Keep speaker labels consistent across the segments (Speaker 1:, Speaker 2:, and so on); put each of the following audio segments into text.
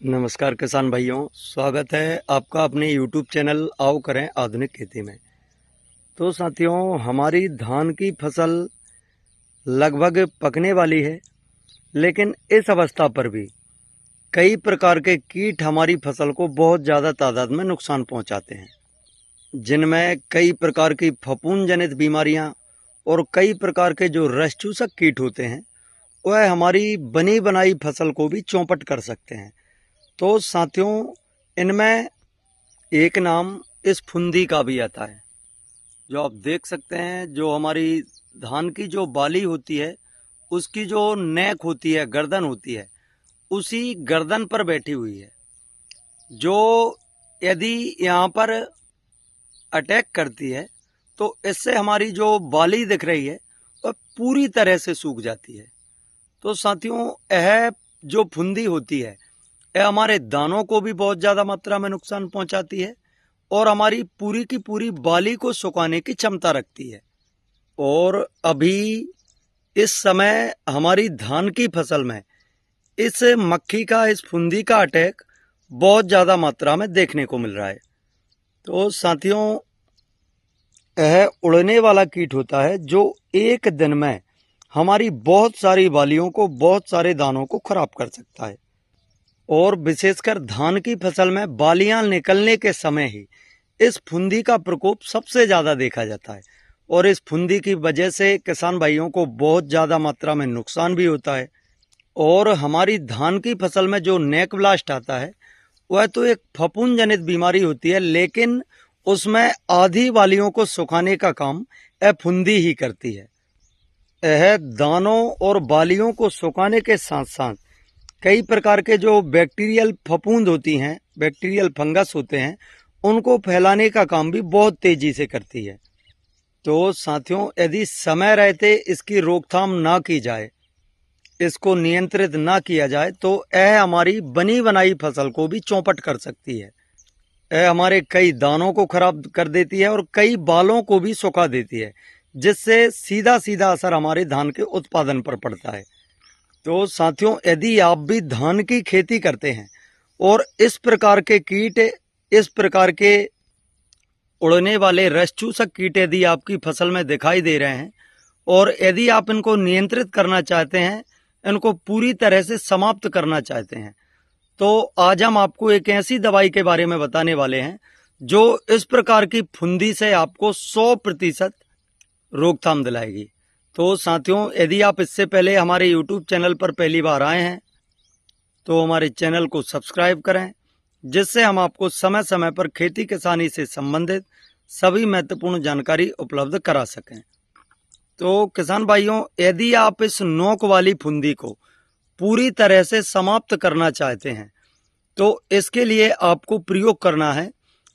Speaker 1: नमस्कार किसान भाइयों, स्वागत है आपका अपने YouTube चैनल आओ करें आधुनिक खेती में। तो साथियों, हमारी धान की फसल लगभग पकने वाली है, लेकिन इस अवस्था पर भी कई प्रकार के कीट हमारी फसल को बहुत ज़्यादा तादाद में नुकसान पहुंचाते हैं, जिनमें कई प्रकार की फफूंद जनित बीमारियां और कई प्रकार के जो रस चूसक कीट होते हैं वह हमारी बनी बनाई फसल को भी चौपट कर सकते हैं। तो साथियों, इनमें एक नाम इस फुंदी का भी आता है, जो आप देख सकते हैं। जो हमारी धान की जो बाली होती है, उसकी जो नेक होती है, गर्दन होती है, उसी गर्दन पर बैठी हुई है, जो यदि यहाँ पर अटैक करती है तो इससे हमारी जो बाली दिख रही है वह पूरी तरह से सूख जाती है। तो साथियों, यह जो फुंदी होती है यह हमारे दानों को भी बहुत ज़्यादा मात्रा में नुकसान पहुंचाती है और हमारी पूरी की पूरी बाली को सुखाने की क्षमता रखती है। और अभी इस समय हमारी धान की फसल में इस मक्खी का, इस फुंदी का अटैक बहुत ज़्यादा मात्रा में देखने को मिल रहा है। तो साथियों, यह उड़ने वाला कीट होता है जो एक दिन में हमारी बहुत सारी बालियों को, बहुत सारे दानों को खराब कर सकता है। और विशेषकर धान की फसल में बालियां निकलने के समय ही इस फुंदी का प्रकोप सबसे ज़्यादा देखा जाता है और इस फुंदी की वजह से किसान भाइयों को बहुत ज़्यादा मात्रा में नुकसान भी होता है। और हमारी धान की फसल में जो नेक ब्लास्ट आता है वह तो एक फफूंद जनित बीमारी होती है, लेकिन उसमें आधी बालियों को सुखाने का काम यह फुंदी ही करती है। यह दानों और बालियों को सुखाने के साथ साथ कई प्रकार के जो बैक्टीरियल फफूंद होती हैं, बैक्टीरियल फंगस होते हैं, उनको फैलाने का काम भी बहुत तेजी से करती है। तो साथियों, यदि समय रहते इसकी रोकथाम ना की जाए, इसको नियंत्रित ना किया जाए, तो यह हमारी बनी बनाई फसल को भी चौपट कर सकती है। यह हमारे कई दानों को खराब कर देती है और कई बालों को भी सुखा देती है, जिससे सीधा सीधा असर हमारे धान के उत्पादन पर पड़ता है। तो साथियों, यदि आप भी धान की खेती करते हैं और इस प्रकार के कीट, इस प्रकार के उड़ने वाले रस चूसक कीट यदि आपकी फसल में दिखाई दे रहे हैं और यदि आप इनको नियंत्रित करना चाहते हैं, इनको पूरी तरह से समाप्त करना चाहते हैं, तो आज हम आपको एक ऐसी दवाई के बारे में बताने वाले हैं जो इस प्रकार की फुंदी से आपको 100% रोकथाम दिलाएगी। तो साथियों, यदि आप इससे पहले हमारे YouTube चैनल पर पहली बार आए हैं तो हमारे चैनल को सब्सक्राइब करें, जिससे हम आपको समय समय पर खेती किसानी से संबंधित सभी महत्वपूर्ण जानकारी उपलब्ध करा सकें। तो किसान भाइयों, यदि आप इस नोक वाली फुंदी को पूरी तरह से समाप्त करना चाहते हैं तो इसके लिए आपको प्रयोग करना है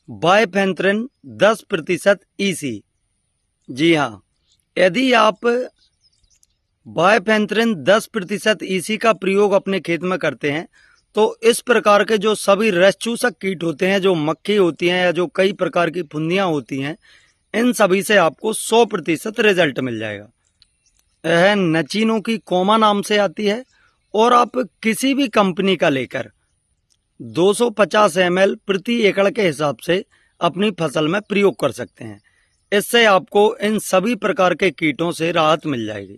Speaker 1: बाइफेंथ्रिन 10% EC। जी हाँ, यदि आप बाइफेंथ्रिन 10% EC का प्रयोग अपने खेत में करते हैं तो इस प्रकार के जो सभी रस चूसक कीट होते हैं, जो मक्खी होती हैं या जो कई प्रकार की फुंदियां होती हैं, इन सभी से आपको 100% रिजल्ट मिल जाएगा। यह नचीनों की कोमा नाम से आती है और आप किसी भी कंपनी का लेकर 250 ml प्रति एकड़ के हिसाब से अपनी फसल में प्रयोग कर सकते हैं। इससे आपको इन सभी प्रकार के कीटों से राहत मिल जाएगी।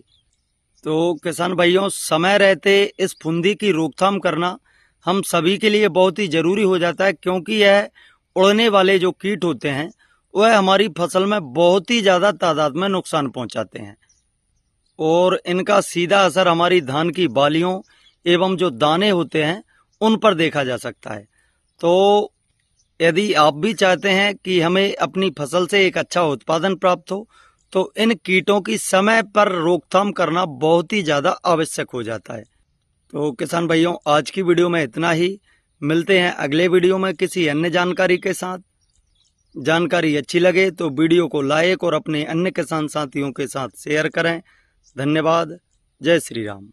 Speaker 1: तो किसान भाइयों, समय रहते इस फुंदी की रोकथाम करना हम सभी के लिए बहुत ही जरूरी हो जाता है, क्योंकि यह उड़ने वाले जो कीट होते हैं वह हमारी फसल में बहुत ही ज़्यादा तादाद में नुकसान पहुंचाते हैं और इनका सीधा असर हमारी धान की बालियों एवं जो दाने होते हैं उन पर देखा जा सकता है। तो यदि आप भी चाहते हैं कि हमें अपनी फसल से एक अच्छा उत्पादन प्राप्त हो, तो इन कीटों की समय पर रोकथाम करना बहुत ही ज़्यादा आवश्यक हो जाता है। तो किसान भाइयों, आज की वीडियो में इतना ही। मिलते हैं अगले वीडियो में किसी अन्य जानकारी के साथ। जानकारी अच्छी लगे तो वीडियो को लाइक और अपने अन्य किसान साथियों के साथ शेयर करें। धन्यवाद। जय श्री राम।